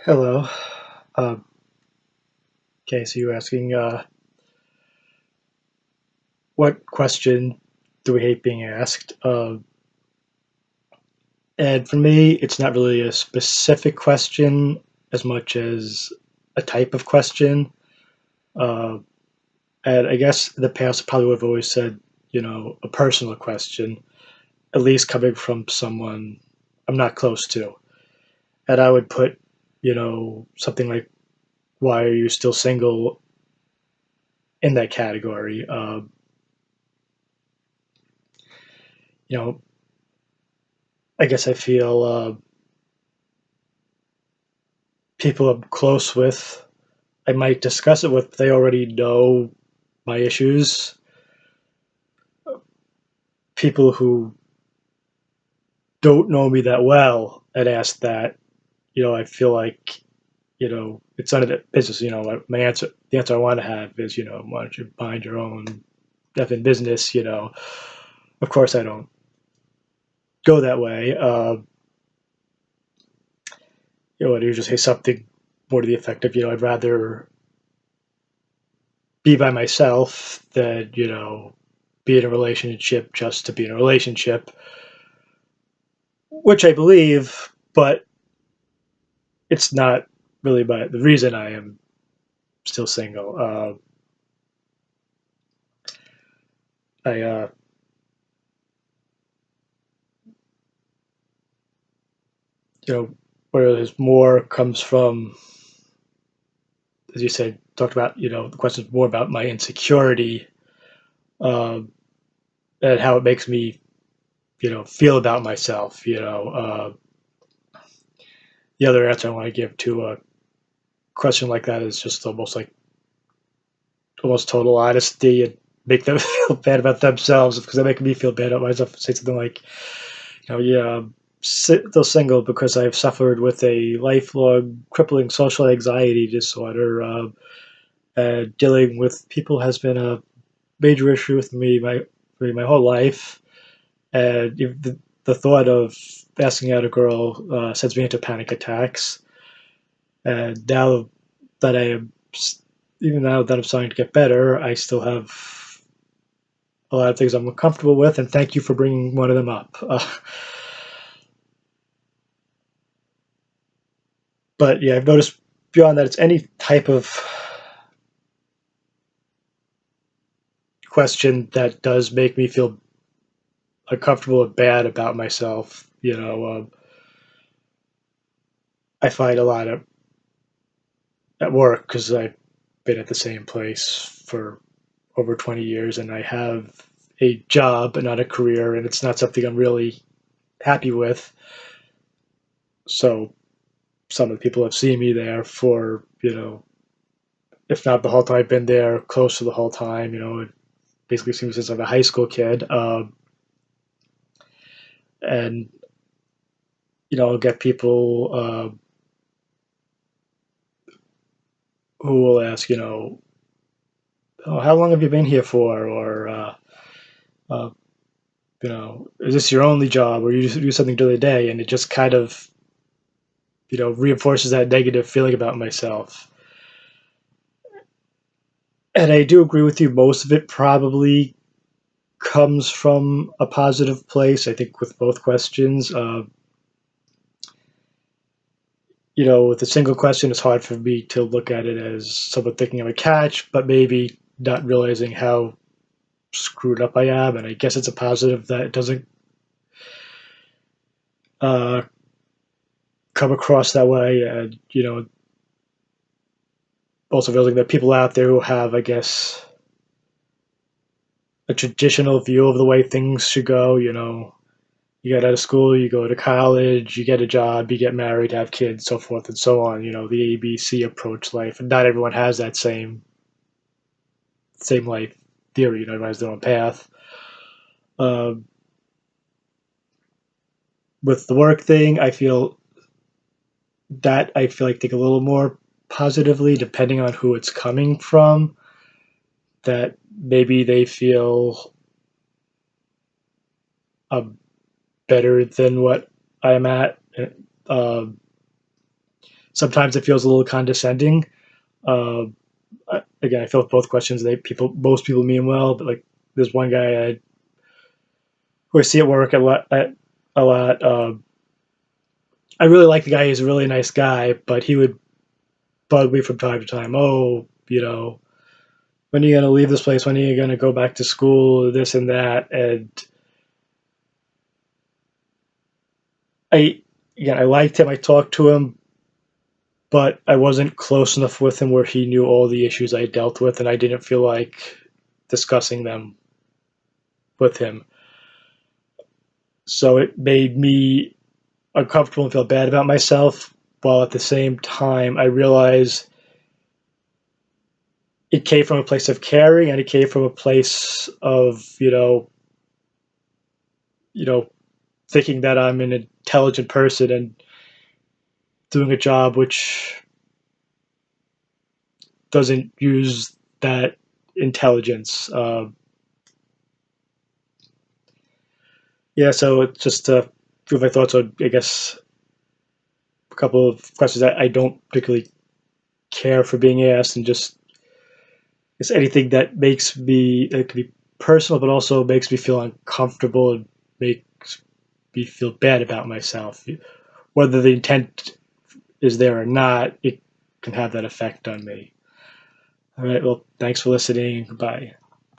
Hello. Um, okay, so you're asking what question do we hate being asked? And for me, it's not really a specific question as much as a type of question. Uh, and I guess in the past, I probably would have always said, a personal question, at least coming from someone I'm not close to. And I would put, something like, why are you still single in that category? You know, I guess I feel people I'm close with, I might discuss it with, they already know my issues. People who don't know me that well and ask that, I feel like, it's none of their business. The answer I want to have is, why don't you mind your own effing business? Of course I don't go that way. I'd usually say something more to the effect of, I'd rather be by myself than, be in a relationship just to be in a relationship, which I believe, but it's not really the reason I am still single. I you know where there's more comes from, as you said, talked about. The question is more about my insecurity, um, and how it makes me feel about myself. The other answer I want to give to a question like that is just almost like almost total honesty and make them feel bad about themselves because they make me feel bad about myself. Say something like, yeah, I'm still single because I've suffered with a lifelong crippling social anxiety disorder. Dealing with people has been a major issue with me my whole life, and the thought of asking out a girl sends me into panic attacks. And now that I am, even now that I'm starting to get better, I still have a lot of things I'm uncomfortable with, and thank you for bringing one of them up. But yeah, I've noticed beyond that, it's any type of question that does make me feel uncomfortable and bad about myself. I find a lot of at work because I've been at the same place for over 20 years and I have a job and not a career, and it's not something I'm really happy with. So some of the people have seen me there for, if not the whole time I've been there, close to the whole time. It basically seems since I'm a high school kid. And, I'll get people who will ask, oh, how long have you been here for? Or, uh, is this your only job or you just do something during the day? And it just kind of, reinforces that negative feeling about myself. And I do agree with you. Most of it probably comes from a positive place. I think with both questions, with a single question, it's hard for me to look at it as someone thinking I'm a catch, but maybe not realizing how screwed up I am. And I guess it's a positive that it doesn't uh, come across that way. And, also realizing that people out there who have, I guess, a traditional view of the way things should go, you get out of school, you go to college, you get a job, you get married, have kids, so forth and so on. The ABC approach life, and not everyone has that same life theory. Everyone has their own path. Um, with the work thing, I feel like think a little more positively, depending on who it's coming from. That maybe they feel better than what I'm at. Um, sometimes it feels a little condescending. Uh, Again, I feel with both questions, most people mean well, but like there's one guy who I see at work a lot. I really like the guy; he's a really nice guy, but he would bug me from time to time. Oh, when are you gonna leave this place? When are you gonna go back to school? This and that, and I I liked him. I talked to him, but I wasn't close enough with him where he knew all the issues I dealt with, and I didn't feel like discussing them with him. So it made me uncomfortable and feel bad about myself, while at the same time I realized it came from a place of caring and it came from a place of, you know, thinking that I'm an intelligent person and doing a job which doesn't use that intelligence. Yeah, so it's just give my thoughts on, I guess, a couple of questions that I don't particularly care for being asked, and just it's anything that makes me, it could be personal, but also makes me feel uncomfortable and makes me feel bad about myself. Whether the intent is there or not, it can have that effect on me. All right, well, thanks for listening. Goodbye.